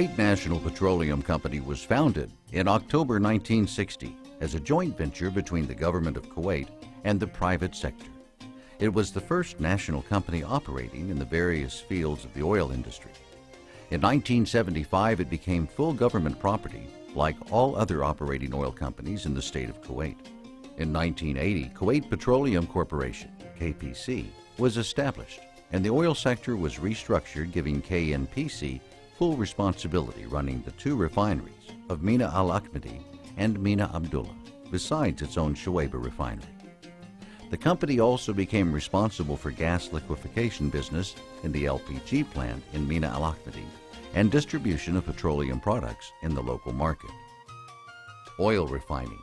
Kuwait National Petroleum Company was founded in October 1960 as a joint venture between the government of Kuwait and the private sector. It was the first national company operating in the various fields of the oil industry. In 1975, it became full government property, like all other operating oil companies in the state of Kuwait. In 1980, Kuwait Petroleum Corporation, KPC, was established, and the oil sector was restructured, giving KNPC full responsibility running the two refineries of Mina al-Ahmadi and Mina Abdullah, besides its own Shuaiba refinery. The company also became responsible for gas liquefaction business in the LPG plant in Mina al-Ahmadi and distribution of petroleum products in the local market. Oil refining.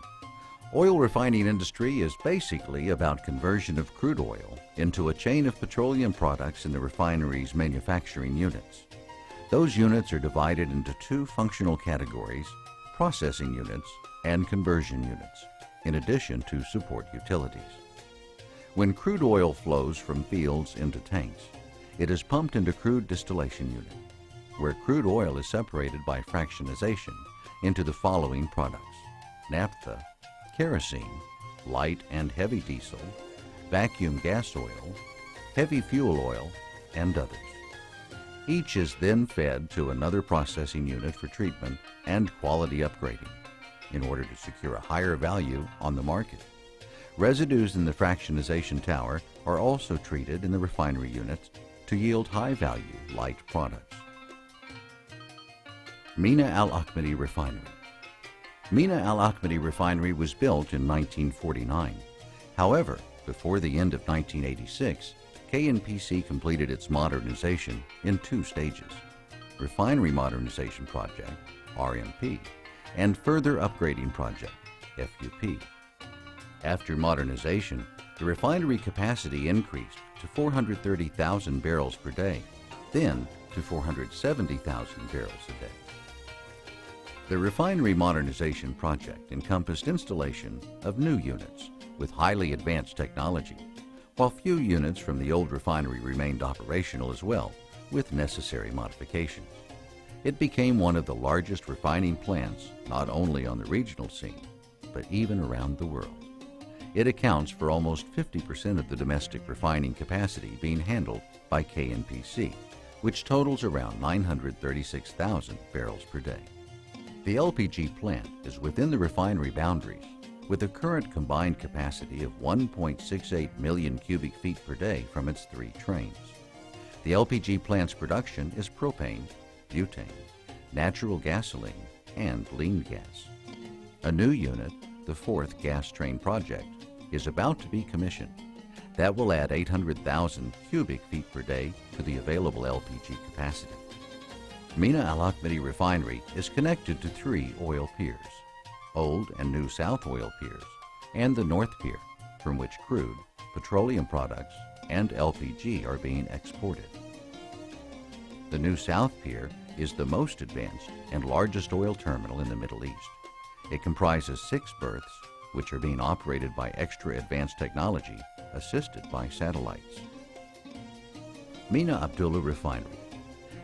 Oil refining industry is basically about conversion of crude oil into a chain of petroleum products in the refinery's manufacturing units. Those units are divided into two functional categories: processing units and conversion units, in addition to support utilities. When crude oil flows from fields into tanks, it is pumped into crude distillation unit, where crude oil is separated by fractionization into the following products: naphtha, kerosene, light and heavy diesel, vacuum gas oil, heavy fuel oil, and others. Each is then fed to another processing unit for treatment and quality upgrading in order to secure a higher value on the market. Residues in the fractionization tower are also treated in the refinery units to yield high-value light products. Mina al-Ahmadi Refinery. Mina al-Ahmadi Refinery was built in 1949. However, before the end of 1986, KNPC completed its modernization in two stages: Refinery Modernization Project, RMP, and Further Upgrading Project, FUP. After modernization, the refinery capacity increased to 430,000 barrels per day, then to 470,000 barrels a day. The Refinery Modernization Project encompassed installation of new units with highly advanced technology, while few units from the old refinery remained operational as well, with necessary modifications. It became one of the largest refining plants not only on the regional scene, but even around the world. It accounts for almost 50% of the domestic refining capacity being handled by KNPC, which totals around 936,000 barrels per day. The LPG plant is within the refinery boundaries, with a current combined capacity of 1.68 million cubic feet per day from its three trains. The LPG plant's production is propane, butane, natural gasoline, and lean gas. A new unit, the fourth gas train project, is about to be commissioned. That will add 800,000 cubic feet per day to the available LPG capacity. Mina al-Ahmadi Refinery is connected to three oil piers: Old and New South oil piers, and the North Pier, from which crude, petroleum products, and LPG are being exported. The New South Pier is the most advanced and largest oil terminal in the Middle East. It comprises 6 berths, which are being operated by extra advanced technology, assisted by satellites. Mina Abdullah Refinery.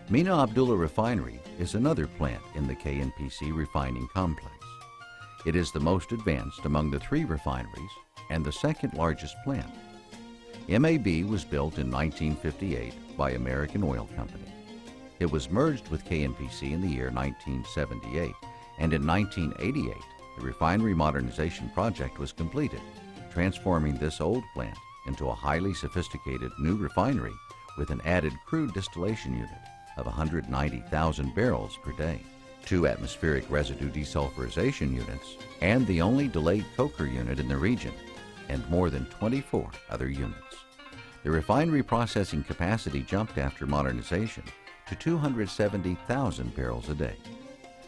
Mina Abdullah Refinery is another plant in the KNPC refining complex. It is the most advanced among the 3 refineries and the second largest plant. MAB was built in 1958 by American Oil Company. It was merged with KNPC in the year 1978, and in 1988, the Refinery Modernization Project was completed, transforming this old plant into a highly sophisticated new refinery with an added crude distillation unit of 190,000 barrels per day, 2 atmospheric residue desulfurization units, and the only delayed coker unit in the region, and more than 24 other units. The refinery processing capacity jumped after modernization to 270,000 barrels a day.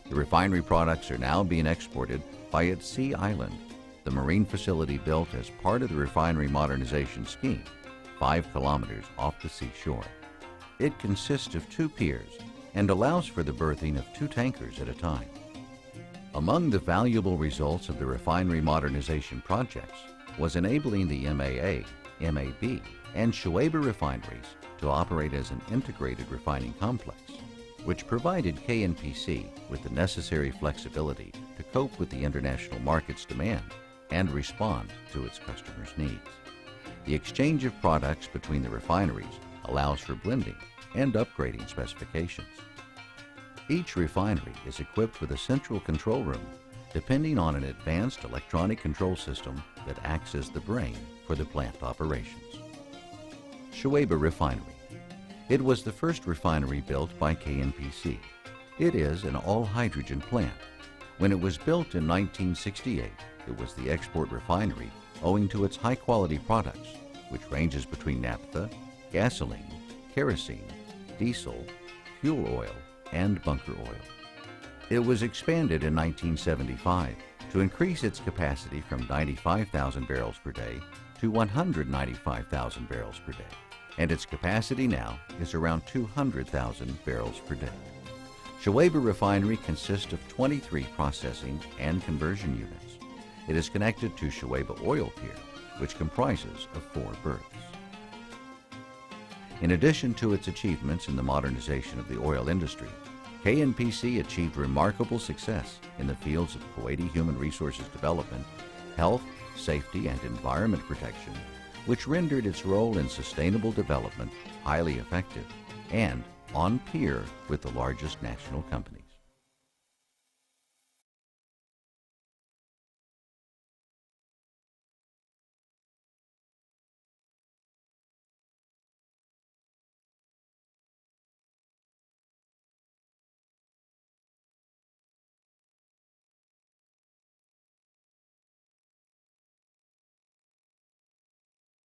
The refinery products are now being exported by its Sea Island, the marine facility built as part of the refinery modernization scheme, 5 kilometers off the seashore. It consists of 2 piers and allows for the berthing of 2 tankers at a time. Among the valuable results of the refinery modernization projects was enabling the MAA, MAB, and Shuaiba refineries to operate as an integrated refining complex. which provided KNPC with the necessary flexibility to cope with the international market's demand and respond to its customers' needs. The exchange of products between the refineries allows for blending and upgrading specifications. Each refinery is equipped with a central control room depending on an advanced electronic control system that acts as the brain for the plant operations. Shuaiba Refinery. It was the first refinery built by KNPC. It is an all-hydrogen plant. When it was built in 1968, it was the export refinery owing to its high-quality products, which ranges between naphtha, gasoline, kerosene, diesel, fuel oil, and bunker oil. It was expanded in 1975 to increase its capacity from 95,000 barrels per day to 195,000 barrels per day, and its capacity now is around 200,000 barrels per day. Shuaiba Refinery consists of 23 processing and conversion units. It is connected to Shuaiba Oil Pier, which comprises of 4 berths. In addition to its achievements in the modernization of the oil industry, KNPC achieved remarkable success in the fields of Kuwaiti human resources development, health, safety, and environment protection, which rendered its role in sustainable development highly effective and on peer with the largest national companies.